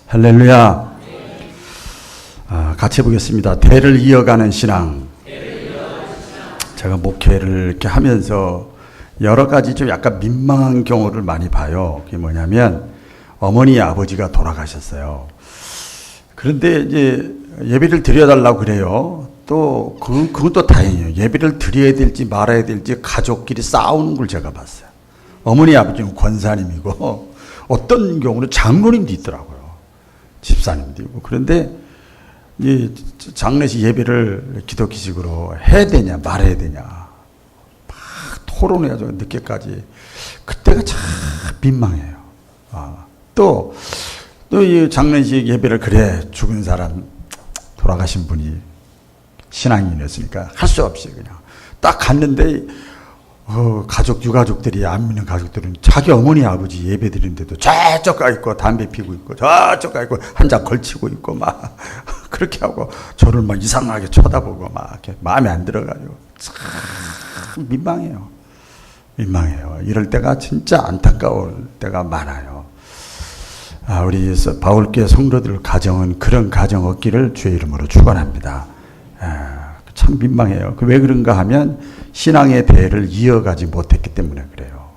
할렐루야. 같이 보겠습니다. 대를 이어가는 신앙. 제가 목회를 이렇게 하면서 여러 가지 좀 약간 민망한 경우를 많이 봐요. 그게 뭐냐면 어머니 아버지가 돌아가셨어요. 그런데 이제 예배를 드려달라고 그래요. 또 그건 또 다행이에요. 예배를 드려야 될지 말아야 될지 가족끼리 싸우는 걸 제가 봤어요. 어머니 아버지는 권사님이고 어떤 경우는 장로님도 있더라고요. 집사님도 있고. 그런데 이 장례식 예배를 기독교식으로 해야 되냐 말아야 되냐 막 토론해가지고 늦게까지. 그때가 참 민망해요. 또 이 장례식 예배를 그래 죽은 사람 돌아가신 분이 신앙인이었으니까 할 수 없이 그냥 딱 갔는데 가족 유가족들이 안 믿는 가족들은 자기 어머니 아버지 예배 드리는데도 저쪽 가 있고 담배 피고 있고 저쪽 가 있고 한 잔 걸치고 있고 막 그렇게 하고 저를 막 이상하게 쳐다보고 막 이렇게 마음에 안 들어가지고 참 민망해요. 이럴 때가 진짜 안타까울 때가 많아요. 우리 바울교회 성도들 가정은 그런 가정 없기를 주의 이름으로 축원합니다. 참 민망해요. 왜 그런가 하면 신앙의 대를 이어가지 못했기 때문에 그래요.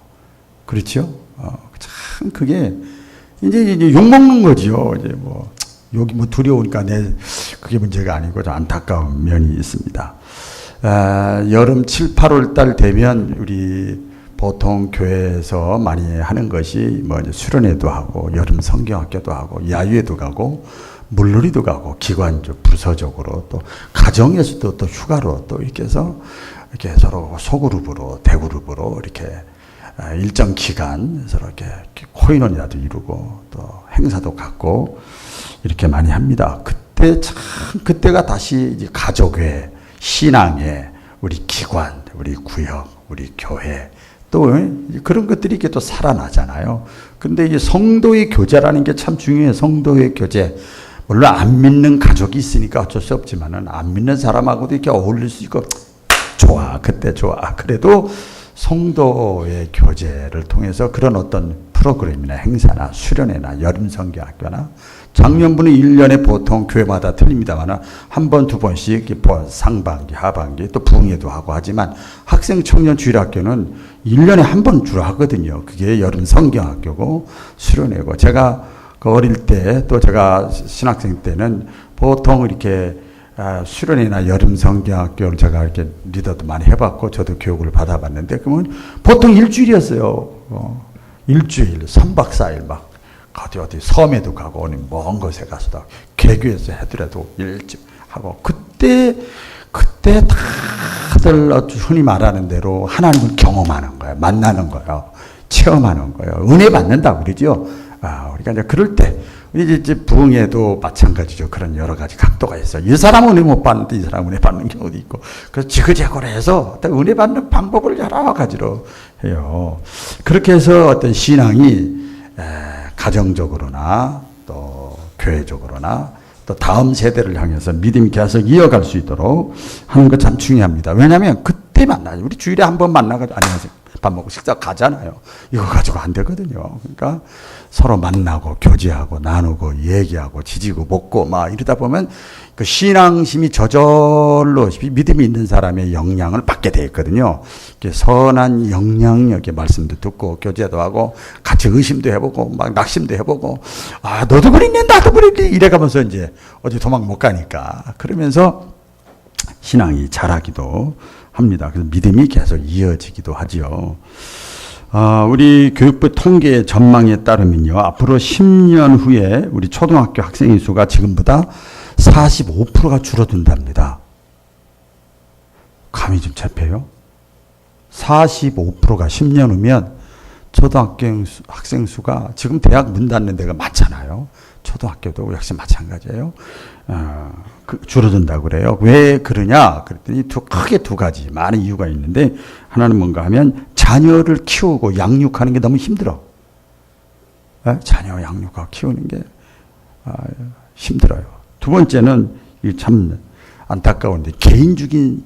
그렇죠? 참 그게 이제 욕먹는 거죠. 이제 욕이 두려우니까 그게 문제가 아니고 좀 안타까운 면이 있습니다. 여름 7, 8월 달 되면 우리 보통 교회에서 많이 하는 것이 이제 수련회도 하고 여름 성경학교도 하고 야유회도 가고 물놀이도 가고 기관적 부서적으로 또 가정에서도 또 휴가로 또 이렇게 해서 이렇게 서로 소그룹으로 대그룹으로 이렇게 일정 기간 서로 이렇게 코인원이라도 이루고 또 행사도 갖고 이렇게 많이 합니다. 그때가 다시 이제 가족회, 신앙회, 우리 기관, 우리 구역, 우리 교회 또 그런 것들이 이렇게 또 살아나잖아요. 근데 이 성도의 교제라는 게 참 중요해요. 성도의 교제. 물론 안 믿는 가족이 있으니까 어쩔 수 없지만은 안 믿는 사람하고도 이렇게 어울릴 수 있고 좋아. 그때 좋아. 그래도 성도의 교제를 통해서 그런 어떤 프로그램이나 행사나 수련회나 여름 성경학교나 작년분은 1년에 보통 교회마다 틀립니다만 한 번, 두 번씩 상반기, 하반기 또 부흥회도 하고 하지만 학생 청년 주일학교는 1년에 한 번 주로 하거든요. 그게 여름 성경학교고 수련회고 제가 어릴 때 또 제가 신학생 때는 보통 이렇게 수련회나 여름 성경학교를 제가 이렇게 리더도 많이 해봤고 저도 교육을 받아봤는데 그러면 보통 일주일이었어요. 일주일, 3박 4일 막 어디 섬에도 가고 먼 곳에 가서도 개교에서 하더라도 일찍 하고 그때 다들 흔히 말하는 대로 하나님을 경험하는 거예요. 만나는 거예요. 체험하는 거예요. 은혜 받는다고 그러죠. 우리가 이제 그럴 때 이제 부흥회도 마찬가지죠. 그런 여러 가지 각도가 있어요. 이 사람은 은혜 못 받는데 이 사람은 은혜 받는 경우도 있고 그래서 지그재그로 해서 은혜 받는 방법을 여러 가지로 해요. 그렇게 해서 어떤 신앙이 가정적으로나 또 교회적으로나 또 다음 세대를 향해서 믿음이 계속 이어갈 수 있도록 하는 거 참 중요합니다. 왜냐하면 그때 만나요. 우리 주일에 한 번 만나가지고 안녕하세요. 밥 먹고 식사 가잖아요. 이거 가지고 안 되거든요. 그러니까 서로 만나고 교제하고 나누고 얘기하고 지지고 먹고 막 이러다 보면 그 신앙심이 저절로 믿음이 있는 사람의 영향을 받게 돼 있거든요. 선한 영향력의 말씀도 듣고 교제도 하고 같이 의심도 해보고 막 낙심도 해보고 너도 그랬니 나도 그랬니 이래가면서 이제 어디 도망 못 가니까 그러면서 신앙이 자라기도 합니다. 그래서 믿음이 계속 이어지기도 하죠. 우리 교육부 통계 전망에 따르면요. 앞으로 10년 후에 우리 초등학교 학생의 수가 지금보다 45%가 줄어든답니다. 감이 좀 잡혀요? 45%가 10년 후면 초등학교 학생 수가 지금 대학 문 닫는 데가 많잖아요. 초등학교도 역시 마찬가지예요. 줄어든다고 그래요. 왜 그러냐? 그랬더니 크게 두 가지 많은 이유가 있는데 하나는 뭔가 하면 자녀를 키우고 양육하는 게 너무 힘들어. 자녀 양육하고 키우는 게 힘들어요. 두 번째는 참 안타까운데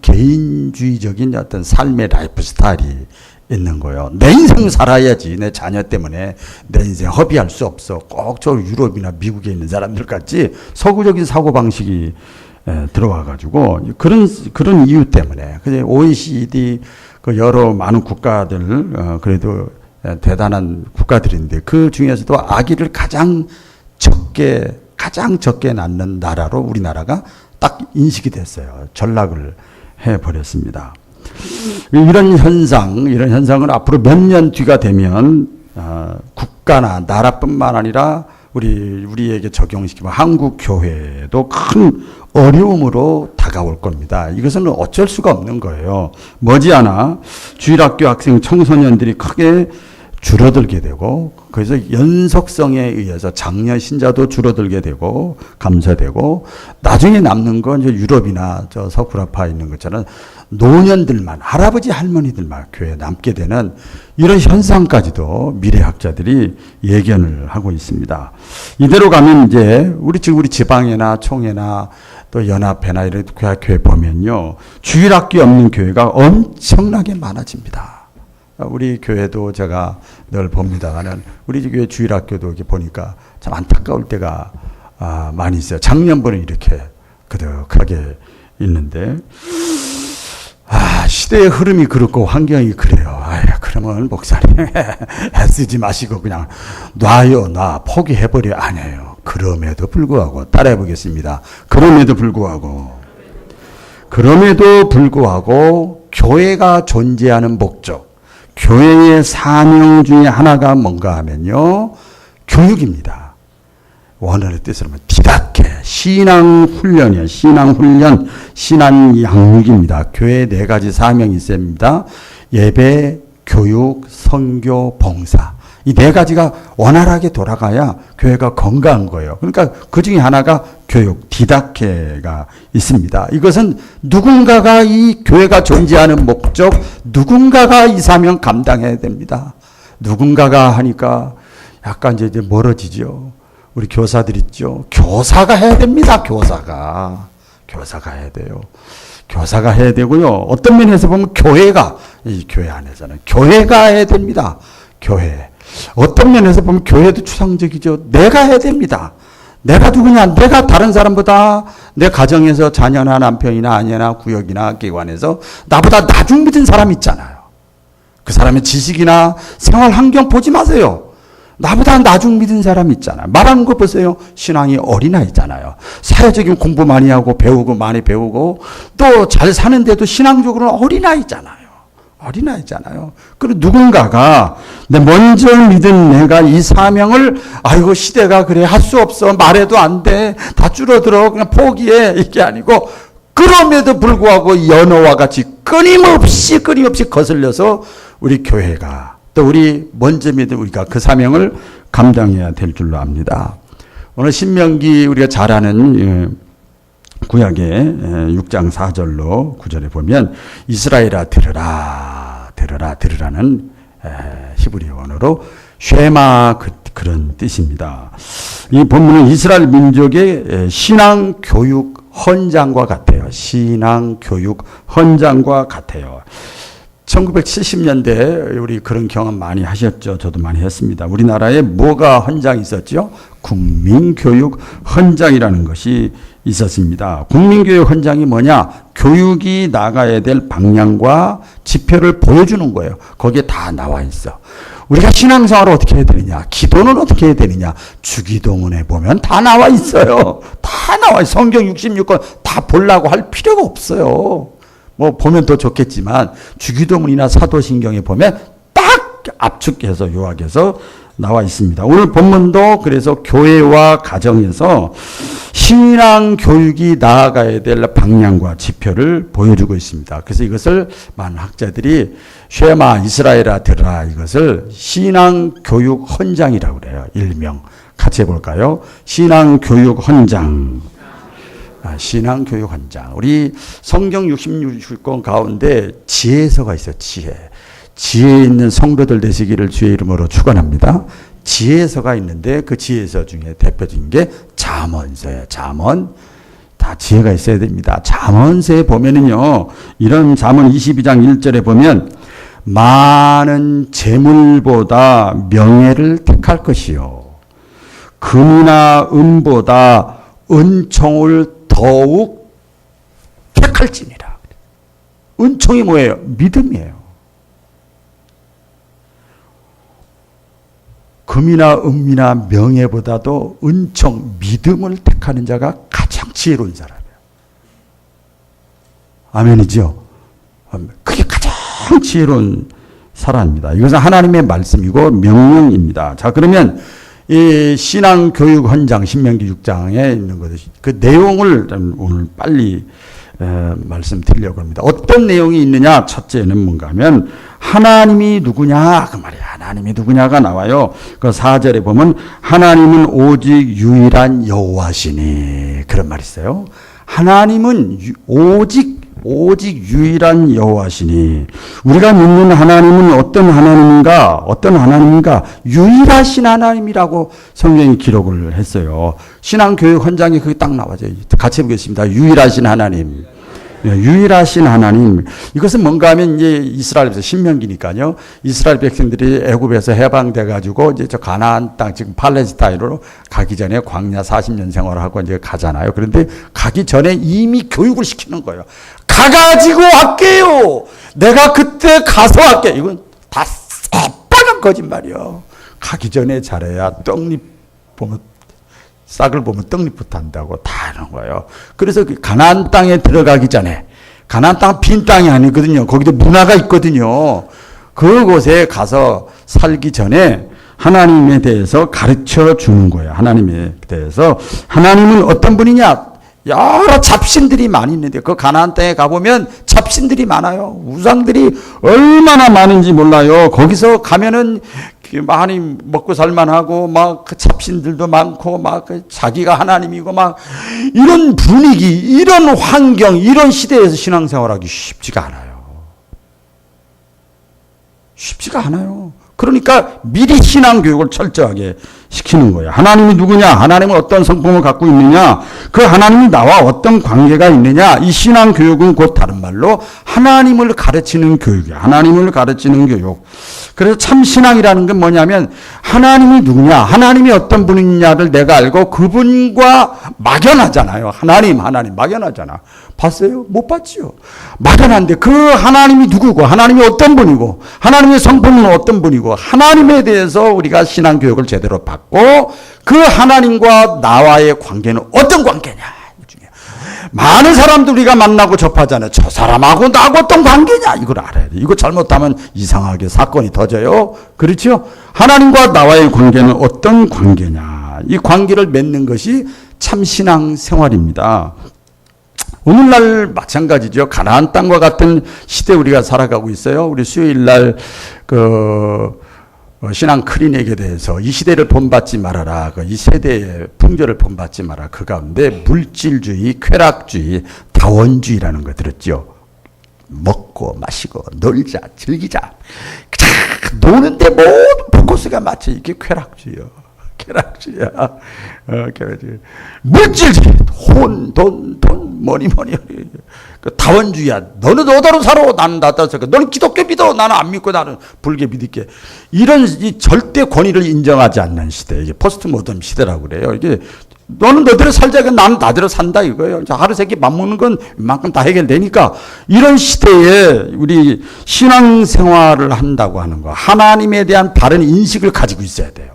개인주의적인 어떤 삶의 라이프 스타일이 있는 거예요. 내 인생 살아야지. 내 자녀 때문에 내 인생 허비할 수 없어. 꼭 저 유럽이나 미국에 있는 사람들 같이 서구적인 사고방식이 들어와가지고 그런 이유 때문에. 그래서 OECD 그 여러 많은 국가들, 그래도 대단한 국가들인데 그 중에서도 아기를 가장 적게 낳는 나라로 우리나라가 딱 인식이 됐어요. 전락을 해버렸습니다. 이런 현상은 앞으로 몇 년 뒤가 되면 국가나 나라뿐만 아니라 우리에게 적용시키면 한국 교회도 큰 어려움으로 다가올 겁니다. 이것은 어쩔 수가 없는 거예요. 머지않아 주일학교 학생 청소년들이 크게 줄어들게 되고, 그래서 연속성에 의해서 장년 신자도 줄어들게 되고 감소되고, 나중에 남는 건 이제 유럽이나 저 서구라파 있는 것처럼 노년들만, 할아버지 할머니들만 교회에 남게 되는 이런 현상까지도 미래학자들이 예견을 하고 있습니다. 이대로 가면 이제 우리 지방이나 총회나 또 연합회나 이런 교회 보면요, 주일학교 없는 교회가 엄청나게 많아집니다. 우리 교회도 제가 늘 봅니다만은 우리 교회 주일학교도 이렇게 보니까 참 안타까울 때가 많이 있어요. 작년보다 이렇게 그득하게 있는데, 시대의 흐름이 그렇고 환경이 그래요. 그러면 목사님 애쓰지 마시고 그냥 놔 포기해버려. 아니에요. 그럼에도 불구하고 따라해 보겠습니다. 그럼에도 불구하고 교회가 존재하는 목적, 교회의 사명 중에 하나가 뭔가 하면요, 교육입니다. 원어의 뜻으로 하면 디다케, 신앙훈련이에요. 신앙양육입니다. 교회에 4가지 사명이 있습니다. 예배, 교육, 선교, 봉사. 이 4가지가 원활하게 돌아가야 교회가 건강한 거예요. 그러니까 그 중에 하나가 교육, 디다케가 있습니다. 이것은 누군가가 이 교회가 존재하는 목적, 누군가가 이 사명 감당해야 됩니다. 누군가가 하니까 약간 이제 멀어지죠. 우리 교사들 있죠. 교사가 해야 됩니다. 교사가 해야 돼요. 교사가 해야 되고요. 어떤 면에서 보면 이 교회 안에서는 교회가 해야 됩니다. 교회. 어떤 면에서 보면 교회도 추상적이죠. 내가 해야 됩니다. 내가 누구냐? 내가 다른 사람보다 내 가정에서 자녀나 남편이나 아내나 구역이나 기관에서 나보다 나중 믿은 사람 있잖아요. 그 사람의 지식이나 생활 환경 보지 마세요. 나보다 나중 믿은 사람 있잖아요. 말하는 거 보세요. 신앙이 어린아이잖아요. 사회적인 공부 많이 하고 많이 배우고 또 잘 사는데도 신앙적으로는 어린아이잖아요. 그리고 누군가가 먼저 믿은 내가 이 사명을, 아이고 시대가 그래, 할 수 없어, 말해도 안 돼, 다 줄어들어, 그냥 포기해, 이게 아니고, 그럼에도 불구하고 연어와 같이 끊임없이 거슬려서 우리 교회가, 또 우리 먼저 믿은 우리가 그 사명을 감당해야 될 줄로 압니다. 오늘 신명기 우리가 잘 아는 구약의 6장 4절로 9절에 보면 이스라엘아 들으라는 히브리어 언어로 쉐마 그런 뜻입니다. 이 본문은 이스라엘 민족의 신앙 교육 헌장과 같아요. 1970년대 우리 그런 경험 많이 하셨죠. 저도 많이 했습니다. 우리나라에 뭐가 헌장이 있었죠? 국민교육 헌장이라는 것이 있었습니다. 국민교육 헌장이 뭐냐? 교육이 나가야 될 방향과 지표를 보여주는 거예요. 거기에 다 나와 있어. 우리가 신앙생활을 어떻게 해야 되느냐? 기도는 어떻게 해야 되느냐? 주기도문에 보면 다 나와 있어요. 다 나와 있어요. 성경 66권 다 보려고 할 필요가 없어요. 뭐 보면 더 좋겠지만 주기도문이나 사도신경에 보면 딱 압축해서 요약해서 나와 있습니다. 오늘 본문도 그래서 교회와 가정에서 신앙 교육이 나아가야 될 방향과 지표를 보여주고 있습니다. 그래서 이것을 많은 학자들이 쉐마 이스라엘아 들으라, 이것을 신앙 교육 헌장이라고 그래요. 일명 같이 해볼까요? 신앙 교육 헌장. 신앙 교육 헌장. 우리 성경 66권 가운데 지혜서가 있어요. 지혜 있는 성도들 되시기를 주의 이름으로 축원합니다. 지혜서가 있는데 그 지혜서 중에 대표적인 게 잠언서예요. 잠언. 다 지혜가 있어야 됩니다. 잠언서에 보면은요, 이런 잠언 22장 1절에 보면 많은 재물보다 명예를 택할 것이요 금이나 은보다 은총을 더욱 택할지니라. 은총이 뭐예요? 믿음이에요. 금이나 은이나 명예보다도 은총, 믿음을 택하는 자가 가장 지혜로운 사람이에요. 아멘이죠? 그게 가장 지혜로운 사람입니다. 이것은 하나님의 말씀이고 명령입니다. 자, 그러면 이 신앙교육 헌장 신명기 6장에 있는 것이 그 내용을 오늘 빨리 말씀드리려고 합니다. 어떤 내용이 있느냐? 첫째는 뭔가 하면 하나님이 누구냐? 그 말이에요. 하나님이 누구냐가 나와요. 그 4절에 보면 하나님은 오직 유일한 여호와시니 그런 말이 있어요. 하나님은 오직 유일한 여호와시니 우리가 믿는 하나님은 어떤 하나님인가? 유일하신 하나님이라고 성경이 기록을 했어요. 신앙교육 헌장에 그게 딱 나와요. 같이 해보겠습니다. 유일하신 하나님. 유일하신 하나님. 이것은 뭔가 하면 이제 이스라엘에서 신명기니까요. 이스라엘 백성들이 애굽에서 해방돼 가지고 이제 저 가나안 땅 지금 팔레스타인으로 가기 전에 광야 40년 생활하고 이제 가잖아요. 그런데 가기 전에 이미 교육을 시키는 거예요. 가가지고 할게요. 내가 그때 가서 할게. 이건 다 새빨간 거짓말이요. 가기 전에 잘해야 떡잎 보면 싹을 보면 떡잎부터 한다고 다 하는 거예요. 그래서 가나안 땅에 들어가기 전에 가나안 땅 빈 땅이 아니거든요. 거기도 문화가 있거든요. 그곳에 가서 살기 전에 하나님에 대해서 가르쳐 주는 거예요. 하나님에 대해서 하나님은 어떤 분이냐? 여러 잡신들이 많이 있는데 그 가나안 땅에 가보면 잡신들이 많아요. 우상들이 얼마나 많은지 몰라요. 거기서 가면은 많이 먹고 살만하고 막 그 잡신들도 많고 막 자기가 하나님이고 막 이런 분위기, 이런 환경, 이런 시대에서 신앙생활하기 쉽지가 않아요. 쉽지가 않아요. 그러니까 미리 신앙교육을 철저하게 시키는 거예요. 하나님이 누구냐? 하나님은 어떤 성품을 갖고 있느냐? 그 하나님이 나와 어떤 관계가 있느냐? 이 신앙교육은 곧 다른 말로 하나님을 가르치는 교육이에요. 하나님을 가르치는 교육. 그래서 참 신앙이라는 건 뭐냐면 하나님이 누구냐? 하나님이 어떤 분이냐를 내가 알고 그분과 막연하잖아요. 하나님 막연하잖아. 봤어요? 못 봤지요. 막연한데 그 하나님이 누구고 하나님이 어떤 분이고 하나님의 성품은 어떤 분이고 하나님에 대해서 우리가 신앙교육을 제대로 받고 그 하나님과 나와의 관계는 어떤 관계냐. 많은 사람들 우리가 만나고 접하잖아요. 저 사람하고 나하고 어떤 관계냐. 이걸 알아야 돼. 이거 잘못하면 이상하게 사건이 터져요. 그렇죠? 하나님과 나와의 관계는 어떤 관계냐. 이 관계를 맺는 것이 참 신앙 생활입니다. 오늘날 마찬가지죠. 가나안 땅과 같은 시대 우리가 살아가고 있어요. 우리 수요일 날 신앙 클리닉에 대해서 이 시대를 본받지 말아라. 이 세대의 풍조를 본받지 마라. 그 가운데 물질주의, 쾌락주의, 다원주의라는 거 들었죠. 먹고 마시고 놀자, 즐기자. 노는데 모든 포커스가 마치 이게 쾌락주의요. 쾌락주의야. 쾌락주의. 물질주의, 돈, 뭐니. 그 다원주의야. 너는 너대로 살아. 나는 나대로 살아. 너는 기독교 믿어. 나는 안 믿고 나는 불교 믿을게. 이런 이 절대 권위를 인정하지 않는 시대. 이게 포스트 모던 시대라고 그래요. 이게 너는 너대로 살자. 나는 나대로 산다 이거예요. 하루 세끼 밥 먹는 건 이만큼 다 해결되니까 이런 시대에 우리 신앙생활을 한다고 하는 거. 하나님에 대한 바른 인식을 가지고 있어야 돼요.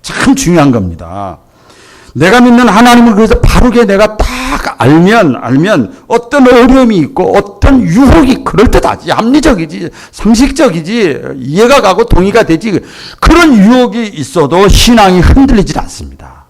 참 중요한 겁니다. 내가 믿는 하나님을 그래서 바르게 내가 딱 알면 어떤 어려움이 있고 어떤 유혹이 그럴듯하지, 합리적이지, 상식적이지, 이해가 가고 동의가 되지, 그런 유혹이 있어도 신앙이 흔들리질 않습니다.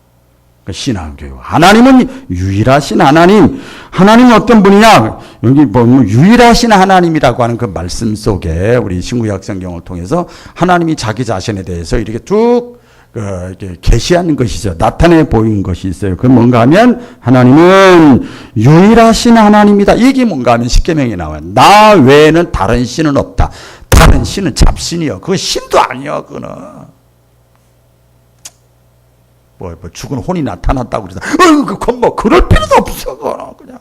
신앙교육. 하나님은 유일하신 하나님. 하나님이 어떤 분이냐? 여기 보면 유일하신 하나님이라고 하는 그 말씀 속에 우리 신구약 성경을 통해서 하나님이 자기 자신에 대해서 이렇게 쭉 이렇게 계시하는 것이죠. 나타내 보인 것이 있어요. 그 뭔가 하면 하나님은 유일하신 하나님이다. 이게 뭔가 하면 십계명에 나와요. 나 외에는 다른 신은 없다. 다른 신은 잡신이요. 그거 신도 아니요. 그거는 뭐 죽은 혼이 나타났다고 그러다. 그건 뭐 그럴 필요도 없어. 그거는 그냥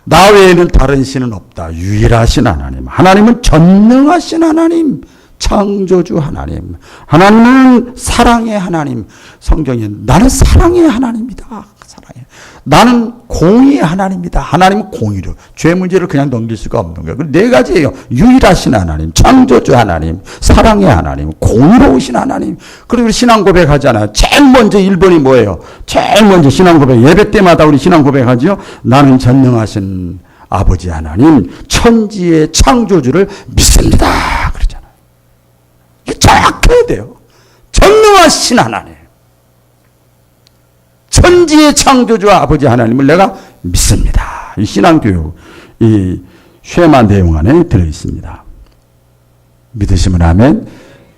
나 외에는 다른 신은 없다. 유일하신 하나님. 하나님은 전능하신 하나님. 창조주 하나님. 하나님은 사랑의 하나님. 성경에 나는 사랑의 하나님이다. 사랑의. 나는 공의의 하나님이다. 하나님은 공의로. 죄 문제를 그냥 넘길 수가 없는 거예요. 네 가지예요. 유일하신 하나님, 창조주 하나님, 사랑의 하나님, 공의로우신 하나님. 그리고 신앙 고백하잖아요. 제일 먼저 1번이 뭐예요? 제일 먼저 신앙 고백. 예배 때마다 우리 신앙 고백하죠. 나는 전능하신 아버지 하나님, 천지의 창조주를 믿습니다. 그러잖아요. 이게 정확해야 돼요. 전능하신 하나님. 천지의 창조주 아버지 하나님을 내가 믿습니다. 이 신앙교육, 이 쉐마 내용 안에 들어있습니다. 믿으시면 아멘.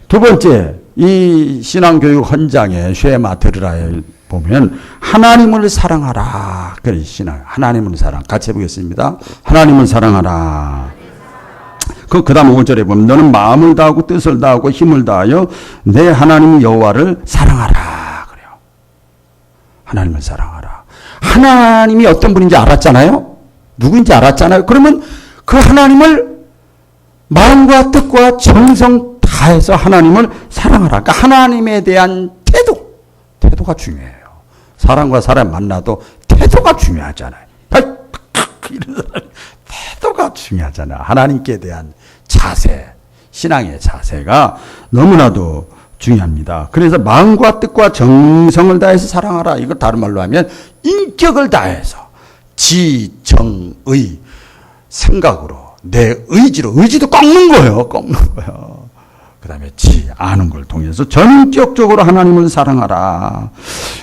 두 번째, 이 신앙교육 헌장에 쉐마 들으라에 보면 하나님을 사랑하라. 그래, 신앙. 하나님을 사랑. 같이 해보겠습니다. 하나님을 사랑하라. 그 다음 5절에 보면 너는 마음을 다하고 뜻을 다하고 힘을 다하여 내 하나님 여호와를 사랑하라. 하나님을 사랑하라. 하나님이 어떤 분인지 알았잖아요. 누구인지 알았잖아요. 그러면 그 하나님을 마음과 뜻과 정성 다해서 하나님을 사랑하라. 그러니까 하나님에 대한 태도가 중요해요. 사람과 사람 만나도 태도가 중요하잖아요. 이런 사람 태도가 중요하잖아요. 하나님께 대한 자세, 신앙의 자세가 너무나도 중요합니다. 그래서 마음과 뜻과 정성을 다해서 사랑하라. 이걸 다른 말로 하면 인격을 다해서 지정의 생각으로 내 의지도 꺾는 거예요. 그 다음에 아는 걸 통해서 전격적으로 하나님을 사랑하라.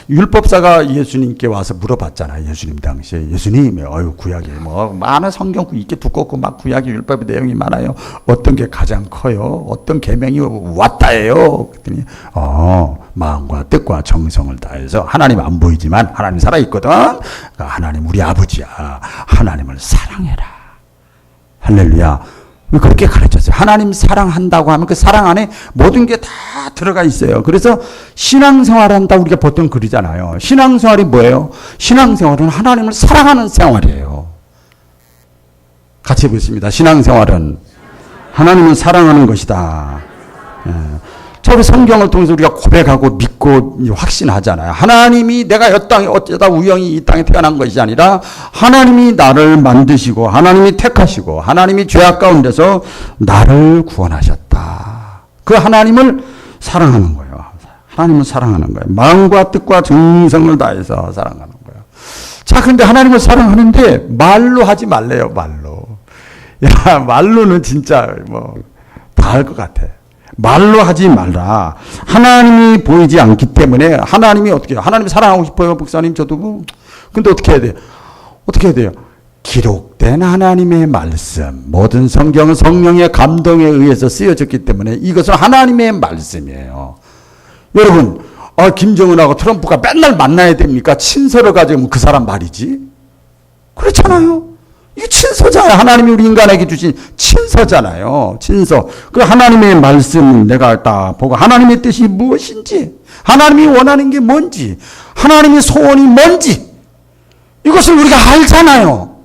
율법사가 예수님께 와서 물어봤잖아요. 예수님 당시에. 예수님, 구약이 많은 성경 이렇게 두껍고 막 구약의 율법의 내용이 많아요. 어떤 게 가장 커요? 어떤 계명이 왔다예요? 그랬더니, 마음과 뜻과 정성을 다해서 하나님 안 보이지만 하나님 살아있거든. 그러니까 하나님 우리 아버지야. 하나님을 사랑해라. 할렐루야. 그렇게 가르쳤어요. 하나님 사랑한다고 하면 그 사랑 안에 모든 게 다 들어가 있어요. 그래서 신앙생활 한다 우리가 보통 그러잖아요. 신앙생활이 뭐예요? 신앙생활은 하나님을 사랑하는 생활이에요. 같이 해보겠습니다. 신앙생활은 하나님을 사랑하는 것이다. 저희 성경을 통해서 우리가 고백하고 믿고 확신하잖아요. 하나님이 내가 이 땅에 어쩌다 우연히 이 땅에 태어난 것이 아니라 하나님이 나를 만드시고 하나님이 택하시고 하나님이 죄악 가운데서 나를 구원하셨다. 그 하나님을 사랑하는 거예요. 하나님을 사랑하는 거예요. 마음과 뜻과 정성을 다해서 사랑하는 거예요. 자, 그런데 하나님을 사랑하는데 말로 하지 말래요. 말로. 야, 말로는 진짜 다 할 것 같아. 말로 하지 말라. 하나님이 보이지 않기 때문에 하나님이 어떻게 해요? 하나님 사랑하고 싶어요, 목사님 저도. 근데 어떻게 해야 돼요? 어떻게 해야 돼요? 기록된 하나님의 말씀, 모든 성경은 성령의 감동에 의해서 쓰여졌기 때문에 이것은 하나님의 말씀이에요. 여러분, 김정은하고 트럼프가 맨날 만나야 됩니까? 친서를 가지고 그 사람 말이지? 그렇잖아요. 이게 친서잖아요. 하나님이 우리 인간에게 주신 친서잖아요. 친서. 그 하나님의 말씀 내가 딱 보고 하나님의 뜻이 무엇인지, 하나님이 원하는 게 뭔지, 하나님의 소원이 뭔지, 이것을 우리가 알잖아요.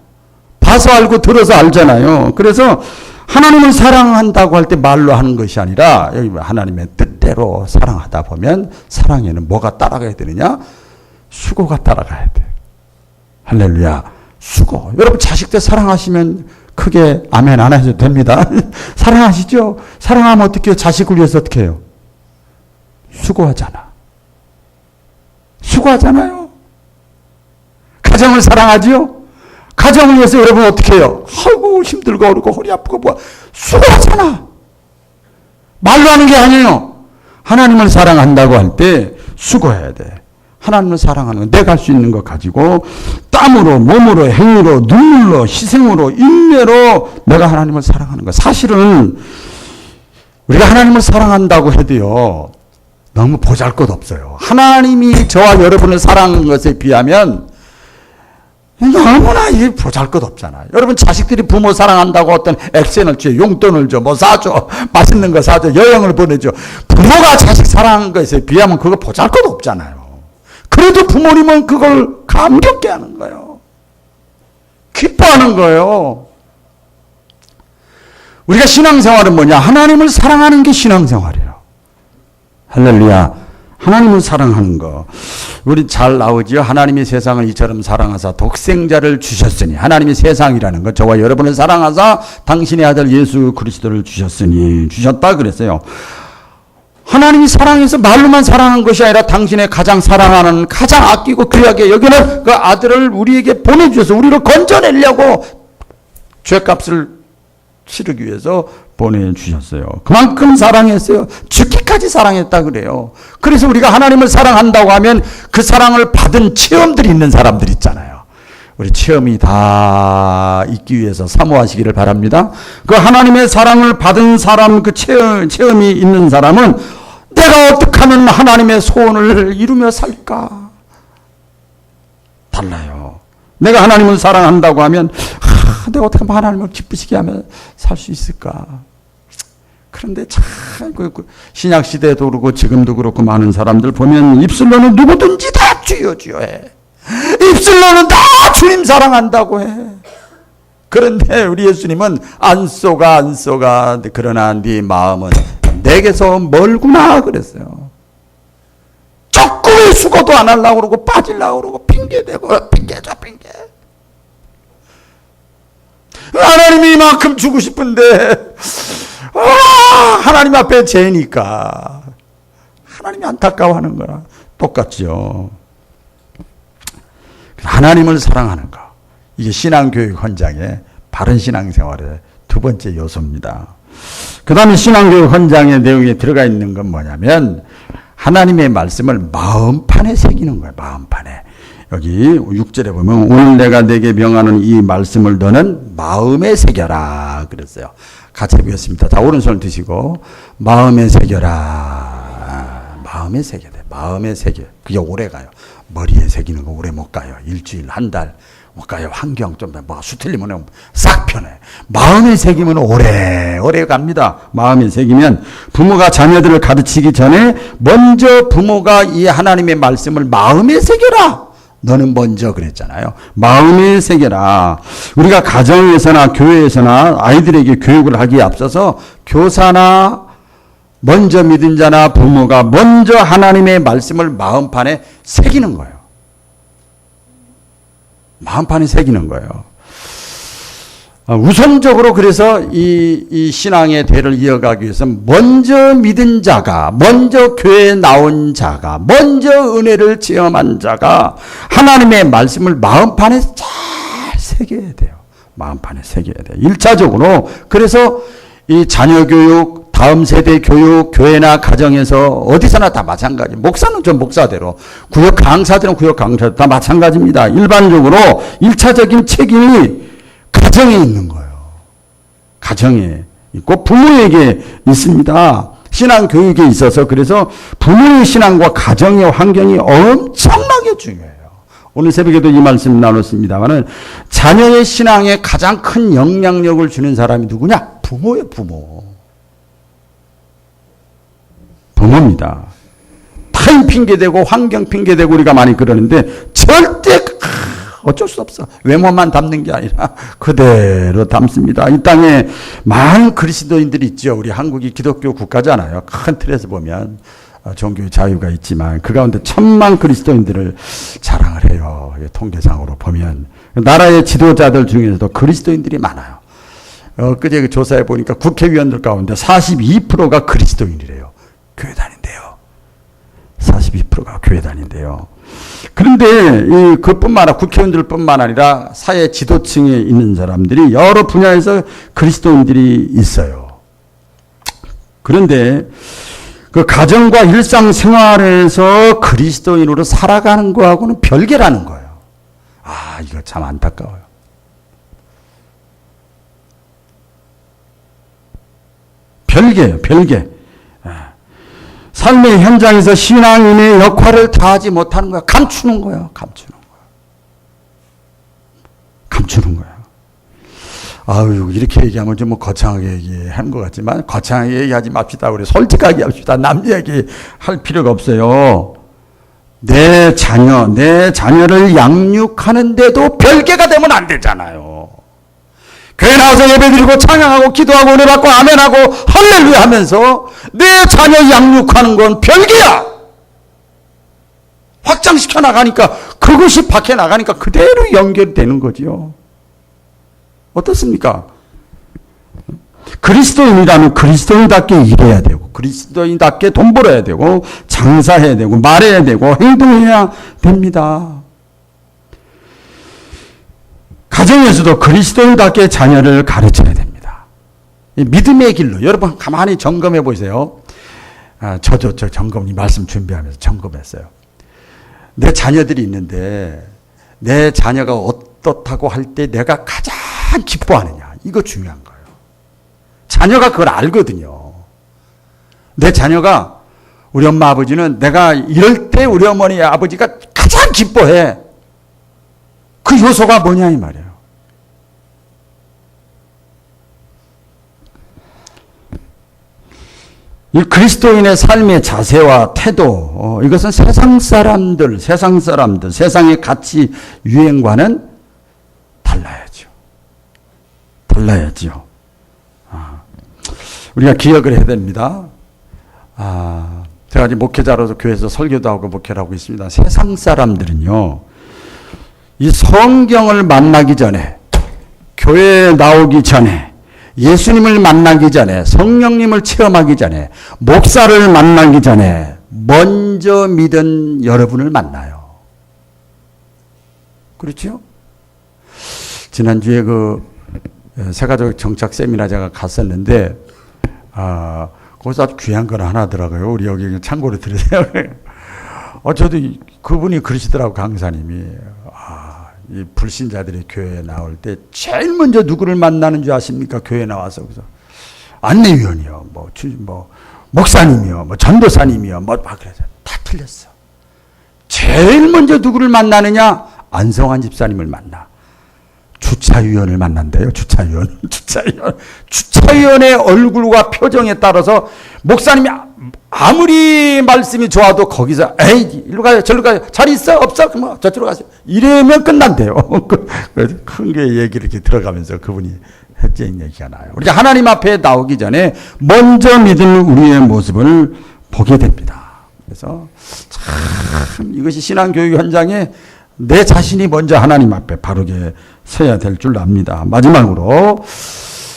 봐서 알고 들어서 알잖아요. 그래서 하나님을 사랑한다고 할 때 말로 하는 것이 아니라 여기 하나님의 뜻대로 사랑하다 보면 사랑에는 뭐가 따라가야 되느냐? 수고가 따라가야 돼. 할렐루야. 수고. 여러분 자식들 사랑하시면 크게 아멘 안 하셔도 됩니다. 사랑하시죠? 사랑하면 어떻게 해요? 자식을 위해서 어떻게 해요? 수고하잖아. 수고하잖아요. 가정을 사랑하지요? 가정을 위해서 여러분 어떻게 해요? 아이고 힘들고 어렵고 허리 아프고 수고하잖아. 말로 하는 게 아니에요. 하나님을 사랑한다고 할 때 수고해야 돼. 하나님을 사랑하는 거, 내가 할 수 있는 거 가지고 땀으로, 몸으로, 행위로, 눈물로, 희생으로, 인내로 내가 하나님을 사랑하는 거. 사실은 우리가 하나님을 사랑한다고 해도요, 너무 보잘것없어요. 하나님이 저와 여러분을 사랑하는 것에 비하면 너무나 이게 보잘것없잖아요. 여러분 자식들이 부모 사랑한다고 어떤 액션을 줘, 용돈을 줘, 뭐 사줘, 맛있는 거 사줘, 여행을 보내줘. 부모가 자식 사랑하는 것에 비하면 그거 보잘것없잖아요. 그래도 부모님은 그걸 감격게 하는 거예요. 기뻐하는 거예요. 우리가 신앙생활은 뭐냐? 하나님을 사랑하는 게 신앙생활이에요. 할렐루야. 하나님을 사랑하는 거. 우리 잘 나오지요? 하나님이 세상을 이처럼 사랑하사 독생자를 주셨으니. 하나님이 세상이라는 거, 저와 여러분을 사랑하사 당신의 아들 예수 그리스도를 주셨다 그랬어요. 하나님이 사랑해서 말로만 사랑한 것이 아니라 당신의 가장 사랑하는, 가장 아끼고 귀하게 여기는 그 아들을 우리에게 보내주셔서 우리를 건져내려고 죄값을 치르기 위해서 보내주셨어요. 그만큼 사랑했어요. 죽기까지 사랑했다 그래요. 그래서 우리가 하나님을 사랑한다고 하면 그 사랑을 받은 체험들이 있는 사람들 있잖아요. 우리 체험이 다 있기 위해서 사모하시기를 바랍니다. 그 하나님의 사랑을 받은 사람, 그 체험이 있는 사람은 내가 어떻게 하면 하나님의 소원을 이루며 살까? 달라요. 내가 하나님을 사랑한다고 하면 내가 어떻게 하면 하나님을 기쁘시게 하며 살 수 있을까? 그런데 참 신약 시대도 그렇고 지금도 그렇고 많은 사람들 보면 입술로는 누구든지 다 주여 주여 해. 입술로는 다 주님 사랑한다고 해. 그런데 우리 예수님은 안 쏘가 그러나 네 마음은 내게서 멀구나 그랬어요. 조금의 수고도 안 하려고 그러고 빠지려고 그러고 핑계대고 핑계죠 핑계. 하나님이 이만큼 주고 싶은데 하나님 앞에 죄니까 하나님이 안타까워하는 거랑 똑같죠. 하나님을 사랑하는 거, 이게 신앙교육 헌장의 바른 신앙생활의 두 번째 요소입니다. 그 다음에 신앙교육 헌장의 내용에 들어가 있는 건 뭐냐면 하나님의 말씀을 마음판에 새기는 거예요. 마음판에. 여기 6절에 보면 오늘 내가 내게 명하는 이 말씀을 너는 마음에 새겨라 그랬어요. 같이 해보겠습니다. 자, 오른손을 드시고 마음에 새겨라. 마음에 새겨야 돼. 마음에 새겨. 그게 오래 가요. 머리에 새기는 거 오래 못 가요. 일주일, 한 달 못 가요. 환경 좀 뭐 수틀리면 싹 편해. 마음에 새기면 오래 갑니다. 마음에 새기면 부모가 자녀들을 가르치기 전에 먼저 부모가 이 하나님의 말씀을 마음에 새겨라. 너는 먼저 그랬잖아요. 마음에 새겨라. 우리가 가정에서나 교회에서나 아이들에게 교육을 하기에 앞서서 교사나 먼저 믿은 자나 부모가 먼저 하나님의 말씀을 마음판에 새기는 거예요. 마음판에 새기는 거예요. 우선적으로 그래서 이 신앙의 대를 이어가기 위해서 먼저 믿은 자가, 먼저 교회에 나온 자가, 먼저 은혜를 체험한 자가 하나님의 말씀을 마음판에 잘 새겨야 돼요. 마음판에 새겨야 돼요. 1차적으로 그래서 이 자녀 교육, 다음 세대 교육, 교회나 가정에서 어디서나 다 마찬가지. 목사는 좀 목사대로, 구역 강사들은 구역 강사대로 다 마찬가지입니다. 일반적으로 1차적인 책임이 가정에 있는 거예요. 가정에 있고 부모에게 있습니다. 신앙 교육에 있어서 그래서 부모의 신앙과 가정의 환경이 엄청나게 중요해요. 오늘 새벽에도 이 말씀 나눴습니다만은 자녀의 신앙에 가장 큰 영향력을 주는 사람이 누구냐? 부모예요, 부모. 부모입니다. 타인 핑계대고 환경 핑계대고 우리가 많이 그러는데 절대 어쩔 수 없어. 외모만 담는 게 아니라 그대로 담습니다. 이 땅에 많은 그리스도인들이 있죠. 우리 한국이 기독교 국가잖아요. 큰 틀에서 보면 종교의 자유가 있지만 그 가운데 1000만 그리스도인들을 자랑을 해요. 통계상으로 보면 나라의 지도자들 중에서도 그리스도인들이 많아요. 그제 그 조사해 보니까 국회의원들 가운데 42%가 그리스도인이래요. 교회 다닌대요. 42%가 교회 다닌대요. 그런데 그뿐만 아니라 국회의원들뿐만 아니라 사회 지도층에 있는 사람들이 여러 분야에서 그리스도인들이 있어요. 그런데 그 가정과 일상생활에서 그리스도인으로 살아가는 거하고는 별개라는 거예요. 아, 이거 참 안타까워요. 별개예요, 별개. 삶의 현장에서 신앙인의 역할을 다하지 못하는 거야. 감추는 거야. 감추는 거야. 아유, 이렇게 얘기하면 좀 뭐 거창하게 얘기하는 것 같지만 거창하게 얘기하지 맙시다. 우리 솔직하게 합시다. 남 얘기 할 필요가 없어요. 내 자녀를 양육하는데도 별개가 되면 안 되잖아요. 교회 나와서 예배드리고 찬양하고 기도하고 은혜 받고 아멘하고 할렐루야 하면서 내 자녀 양육하는 건 별개야. 확장시켜 나가니까 그것이 밖에 나가니까 그대로 연결되는 거지요. 어떻습니까? 그리스도인이라면 그리스도인답게 일해야 되고 그리스도인답게 돈 벌어야 되고 장사해야 되고 말해야 되고 행동해야 됩니다. 가정에서도 그리스도인답게 자녀를 가르쳐야 됩니다. 믿음의 길로 여러분 가만히 점검해 보세요. 저도 저 점검 이 말씀 준비하면서 점검했어요. 내 자녀들이 있는데 내 자녀가 어떻다고 할 때 내가 가장 기뻐하느냐 이거 중요한 거예요. 자녀가 그걸 알거든요. 내 자녀가 우리 엄마 아버지는 내가 이럴 때 우리 어머니 아버지가 가장 기뻐해. 그 요소가 뭐냐 이 말이에요. 이 그리스도인의 삶의 자세와 태도 이것은 세상 사람들 세상의 가치 유행과는 달라야죠. 우리가 기억을 해야 됩니다. 제가 이제 목회자로서 교회에서 설교도 하고 목회를 하고 있습니다. 세상 사람들은요, 이 성경을 만나기 전에, 교회에 나오기 전에, 예수님을 만나기 전에, 성령님을 체험하기 전에, 목사를 만나기 전에, 먼저 믿은 여러분을 만나요. 그렇죠? 지난주에 세가족 정착 세미나 제가 갔었는데, 거기서 아주 귀한 걸 하나 하더라고요. 우리 여기 참고로 들으세요. 저도 그분이 그러시더라고, 강사님이. 이 불신자들이 교회에 나올 때 제일 먼저 누구를 만나는 줄 아십니까? 교회에 나와서. 그래서 안내위원이요, 목사님이요, 전도사님이요, 막 그래서 다 틀렸어. 제일 먼저 누구를 만나느냐? 안성환 집사님을 만나. 주차위원을 만난대요. 주차위원의 얼굴과 표정에 따라서 목사님이 아무리 말씀이 좋아도 거기서 에이 일로 가요 절로 가요 잘 있어 없어 뭐 저쪽으로 가세요 이러면 끝난대요. 큰 게 얘기를 이렇게 들어가면서 그분이 했던 얘기가 나요. 우리가 하나님 앞에 나오기 전에 먼저 믿는 우리의 모습을 보게 됩니다. 그래서 참 이것이 신앙교육 현장에 내 자신이 먼저 하나님 앞에 바르게 서야 될 줄 압니다. 마지막으로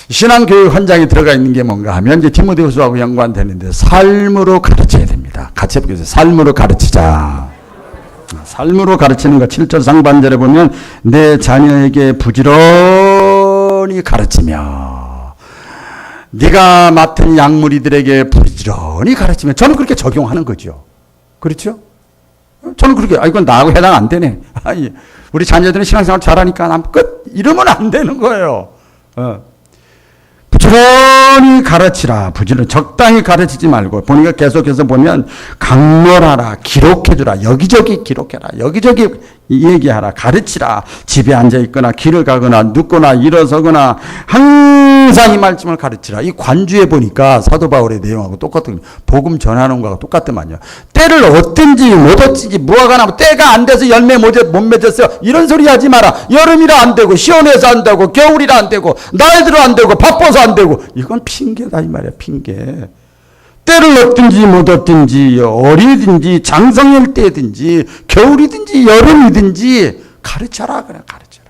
신앙교육 현장에 들어가 있는 게 뭔가 하면 이제 디모데후서하고 연관되는데 삶으로 가르쳐야 됩니다. 같이 해보겠습니다. 삶으로 가르치자. 삶으로 가르치는 거 7절 상반절에 보면 내 자녀에게 부지런히 가르치며 네가 맡은 양무리들에게 부지런히 가르치며 저는 그렇게 적용하는 거죠. 그렇죠? 저는 그렇게 이건 나하고 해당 안 되네. 우리 자녀들은 신앙생활 잘하니까 난 끝 이러면 안 되는 거예요. 부지런히 가르치라. 부지런히 적당히 가르치지 말고 보니까 계속해서 보면 강렬하라. 기록해주라. 여기저기 기록해라. 여기저기 얘기하라. 가르치라. 집에 앉아있거나 길을 가거나 눕거나 일어서거나 항상 이 말씀을 가르치라. 이 관주에 보니까 사도 바울의 내용하고 똑같은 복음 전하는 거하고 똑같더만요. 때를 얻든지 못 얻든지 무화과나무 때가 안 돼서 열매 못 맺었어요. 이런 소리 하지 마라. 여름이라 안 되고 시원해서 안 되고 겨울이라 안 되고 나이 들어 안 되고 바빠서 안 되고 이건 핑계다 이 말이야. 핑계. 때를 얻든지 못 얻든지 어리든지 장성일 때든지 겨울이든지 여름이든지 가르쳐라. 그래 가르쳐라.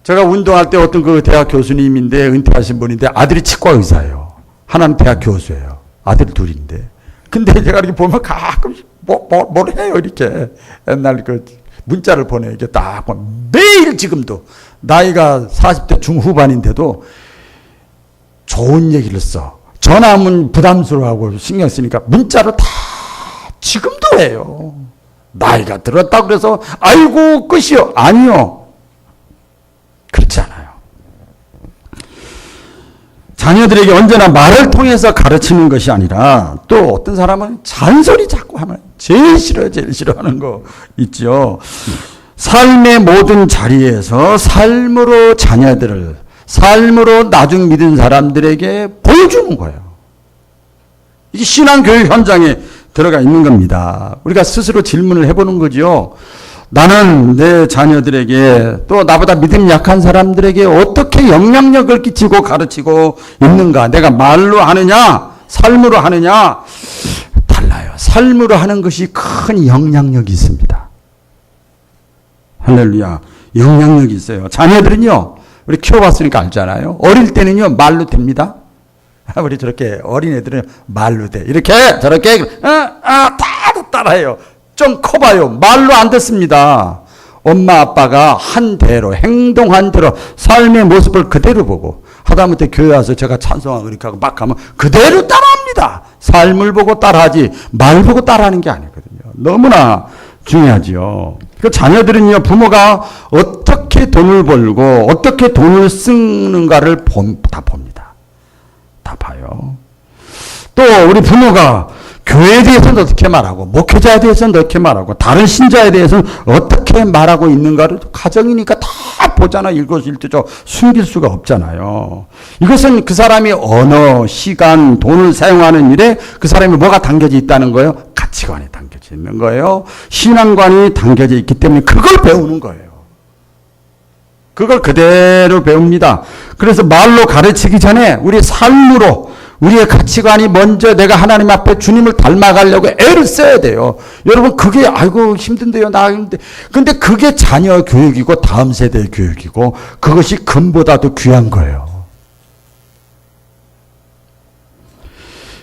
제가 운동할 때 어떤 그 대학 교수님인데 은퇴하신 분인데 아들이 치과 의사예요. 하나는 대학 교수예요. 아들 둘인데. 근데 제가 이렇게 보면 가끔 뭘 해요 이렇게. 옛날 그 문자를 보내 이게 딱 매일 지금도 나이가 40대 중후반인데도 좋은 얘기를 써. 전화하면 부담스러워하고 신경 쓰니까 문자를 다 지금도 해요. 나이가 들었다고 그래서 아이고 끝이요. 아니요. 그렇지 않아요. 자녀들에게 언제나 말을 통해서 가르치는 것이 아니라 또 어떤 사람은 잔소리 자꾸 하면 제일 싫어하는 거 있죠. 삶의 모든 자리에서 삶으로 자녀들을 삶으로 나중 믿은 사람들에게 보여주는 거예요. 이게 신앙교육 현장의 들어가 있는 겁니다. 우리가 스스로 질문을 해보는 거죠. 나는 내 자녀들에게 또 나보다 믿음 약한 사람들에게 어떻게 영향력을 끼치고 가르치고 있는가? 내가 말로 하느냐? 삶으로 하느냐? 달라요. 삶으로 하는 것이 큰 영향력이 있습니다. 할렐루야. 영향력이 있어요. 자녀들은요, 우리 키워봤으니까 알잖아요. 어릴 때는요, 말로 됩니다. 우리 저렇게 어린애들은 말로 돼. 이렇게, 저렇게, 다 따라해요. 좀 커봐요. 말로 안 듣습니다. 엄마 아빠가 한 대로, 행동한 대로, 삶의 모습을 그대로 보고, 하다못해 교회 와서 제가 찬송하고 이렇게 하고 막 하면 그대로 따라합니다. 삶을 보고 따라하지, 말 보고 따라하는 게 아니거든요. 너무나 중요하지요. 그 자녀들은요, 부모가 어떻게 돈을 벌고, 어떻게 돈을 쓰는가를 다 봅니다. 다 봐요. 또, 우리 부모가 교회에 대해서는 어떻게 말하고, 목회자에 대해서는 어떻게 말하고, 다른 신자에 대해서는 어떻게 말하고 있는가를 가정이니까 다 보잖아. 일거수일투족 숨길 수가 없잖아요. 이것은 그 사람이 언어, 시간, 돈을 사용하는 일에 그 사람이 뭐가 담겨져 있다는 거예요? 가치관이 담겨져 있는 거예요. 신앙관이 담겨져 있기 때문에 그걸 배우는 거예요. 그걸 그대로 배웁니다. 그래서 말로 가르치기 전에 우리 삶으로 우리의 가치관이 먼저 내가 하나님 앞에 주님을 닮아가려고 애를 써야 돼요. 여러분 그게 아이고 힘든데요. 나 힘든데. 근데 그게 자녀 교육이고 다음 세대의 교육이고 그것이 금보다도 귀한 거예요.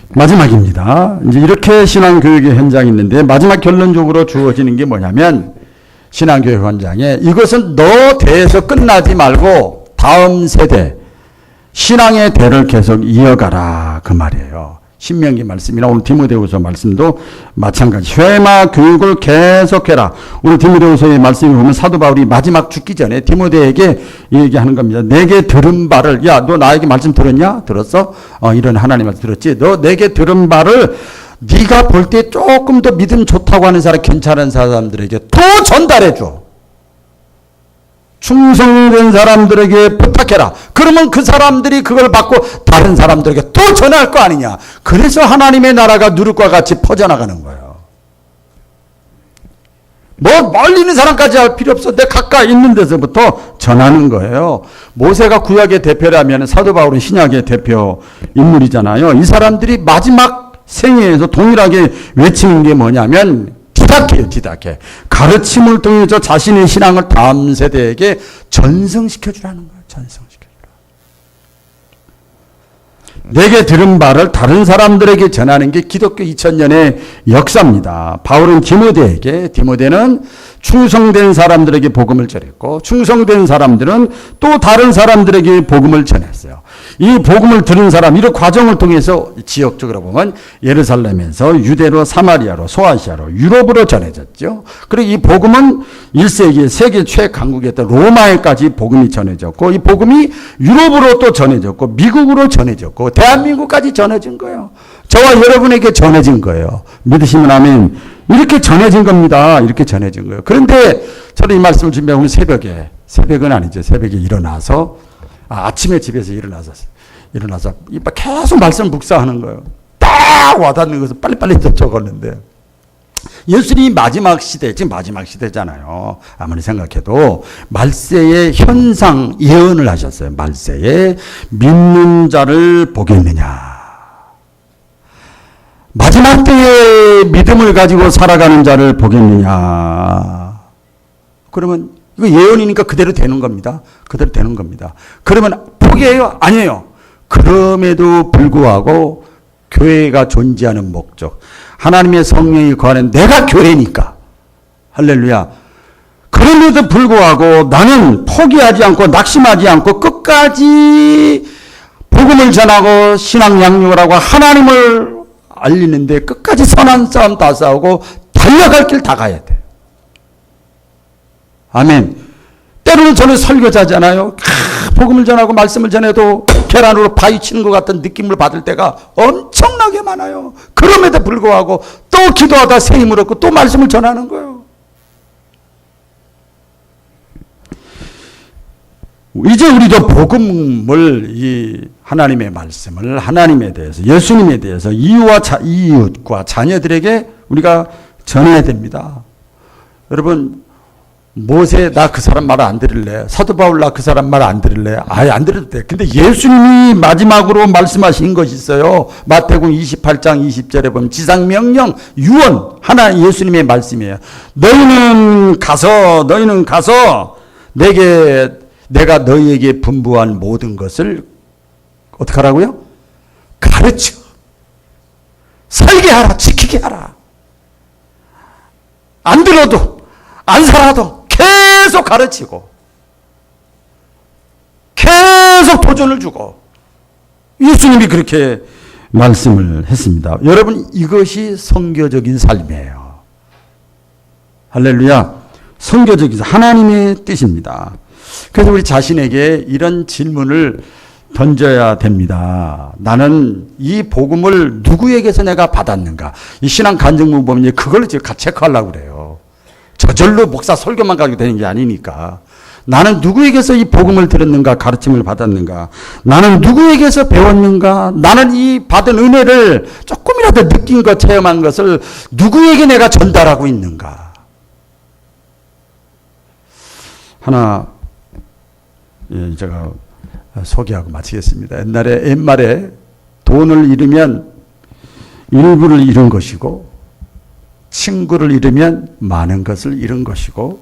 마지막입니다. 이제 이렇게 신앙교육의 현장이 있는데 마지막 결론적으로 주어지는 게 뭐냐면 신앙교육 현장에 이것은 너 대에서 끝나지 말고 다음 세대 신앙의 대를 계속 이어가라 그 말이에요. 신명기 말씀이나 오늘 디모데후서 말씀도 마찬가지. 쇠마 교육을 계속해라. 오늘 디모데후서의 말씀을 보면 사도 바울이 마지막 죽기 전에 디모데에게 얘기하는 겁니다. 내게 들은 바를 야, 너 나에게 말씀 들었냐? 들었어? 이런 하나님 말씀 들었지? 너 내게 들은 바를 네가 볼 때 조금 더 믿음 좋다고 하는 사람, 괜찮은 사람들에게 또 전달해 줘. 충성된 사람들에게 부탁해라. 그러면 그 사람들이 그걸 받고 다른 사람들에게 또 전할 거 아니냐. 그래서 하나님의 나라가 누룩과 같이 퍼져나가는 거예요. 뭐 멀리 있는 사람까지 할 필요 없어. 내 가까이 있는 데서부터 전하는 거예요. 모세가 구약의 대표라면 사도 바울은 신약의 대표 인물이잖아요. 이 사람들이 마지막 생애에서 동일하게 외치는 게 뭐냐면 디다케요, 디다케. 가르침을 통해서 자신의 신앙을 다음 세대에게 전승시켜주라는 거예요. 전승시켜주라. 내게 들은 바를 다른 사람들에게 전하는 게 기독교 2000년의 역사입니다. 바울은 디모데는 충성된 사람들에게 복음을 전했고 충성된 사람들은 또 다른 사람들에게 복음을 전했어요. 이 복음을 들은 사람, 이런 과정을 통해서 지역적으로 보면 예루살렘에서 유대로, 사마리아로, 소아시아로, 유럽으로 전해졌죠. 그리고 이 복음은 1세기에 세계 최강국이었던 로마에까지 복음이 전해졌고 이 복음이 유럽으로 또 전해졌고 미국으로 전해졌고 대한민국까지 전해진 거예요. 저와 여러분에게 전해진 거예요. 믿으시면 아멘. 이렇게 전해진 겁니다. 이렇게 전해진 거예요. 그런데 저는 이 말씀을 준비하고 새벽에, 새벽은 아니죠. 새벽에 일어나서 아침에 집에서 일어나서 계속 말씀 묵상하는 거예요. 딱 와닿는 것을 빨리빨리 적었는데 예수님이 마지막 시대, 지금 마지막 시대잖아요. 아무리 생각해도 말세의 현상 예언을 하셨어요. 말세에 믿는 자를 보겠느냐. 마지막 때에 믿음을 가지고 살아가는 자를 보겠느냐. 그러면 이거 예언이니까 그대로 되는 겁니다. 그대로 되는 겁니다. 그러면 포기해요? 아니에요. 그럼에도 불구하고 교회가 존재하는 목적, 하나님의 성령이 거하는 내가 교회니까. 할렐루야. 그럼에도 불구하고 나는 포기하지 않고 낙심하지 않고 끝까지 복음을 전하고 신앙 양육을 하고 하나님을 알리는데 끝까지 선한 싸움 다 싸우고 달려갈 길 다 가야 돼. 아멘. 때로는 저는 설교자잖아요. 복음을 전하고 말씀을 전해도 계란으로 파헤치는 것 같은 느낌을 받을 때가 엄청나게 많아요. 그럼에도 불구하고 또 기도하다 새 힘을 얻고 또 말씀을 전하는 거예요. 이제 우리도 복음을, 이 하나님의 말씀을, 하나님에 대해서, 예수님에 대해서 이웃과 자녀들에게 우리가 전해야 됩니다. 여러분, 모세 나 그 사람 말 안 들을래. 사도 바울 나 그 사람 말 안 들을래. 아예 안 들어도 돼. 근데 예수님이 마지막으로 말씀하신 것이 있어요. 마태복음 28장 20절에 보면 지상명령 유언 하나 예수님의 말씀이에요. 너희는 가서 내가 너희에게 분부한 모든 것을 어떻게 하라고요? 가르쳐. 살게 하라. 지키게 하라. 안 들어도 안 살아도 계속 가르치고 계속 도전을 주고 예수님이 그렇게 말씀을 했습니다. 여러분 이것이 선교적인 삶이에요. 할렐루야. 선교적인 하나님의 뜻입니다. 그래서 우리 자신에게 이런 질문을 던져야 됩니다. 나는 이 복음을 누구에게서 내가 받았는가? 이 신앙 간증문 보면 그걸 제가 체크하려고 그래요. 저절로 목사 설교만 가지고 되는 게 아니니까. 나는 누구에게서 이 복음을 들었는가, 가르침을 받았는가? 나는 누구에게서 배웠는가? 나는 이 받은 은혜를 조금이라도 느낀 것, 체험한 것을 누구에게 내가 전달하고 있는가? 하나 제가 소개하고 마치겠습니다. 옛말에 돈을 잃으면 일부를 잃은 것이고 친구를 잃으면 많은 것을 잃은 것이고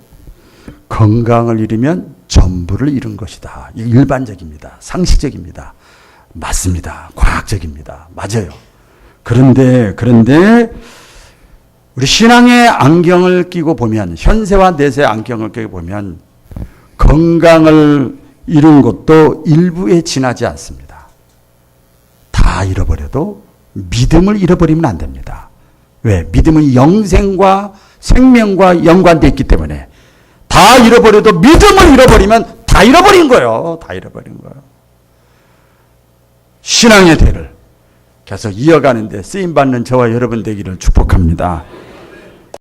건강을 잃으면 전부를 잃은 것이다. 이게 일반적입니다. 상식적입니다. 맞습니다. 과학적입니다. 맞아요. 그런데 우리 신앙의 안경을 끼고 보면, 현세와 내세의 안경을 끼고 보면 건강을 잃은 것도 일부에 지나지 않습니다. 다 잃어버려도 믿음을 잃어버리면 안 됩니다. 왜? 믿음은 영생과 생명과 연관되어 있기 때문에 다 잃어버려도 믿음을 잃어버리면 다 잃어버린 거예요. 다 잃어버린 거예요. 신앙의 대를 계속 이어가는데 쓰임받는 저와 여러분 되기를 축복합니다.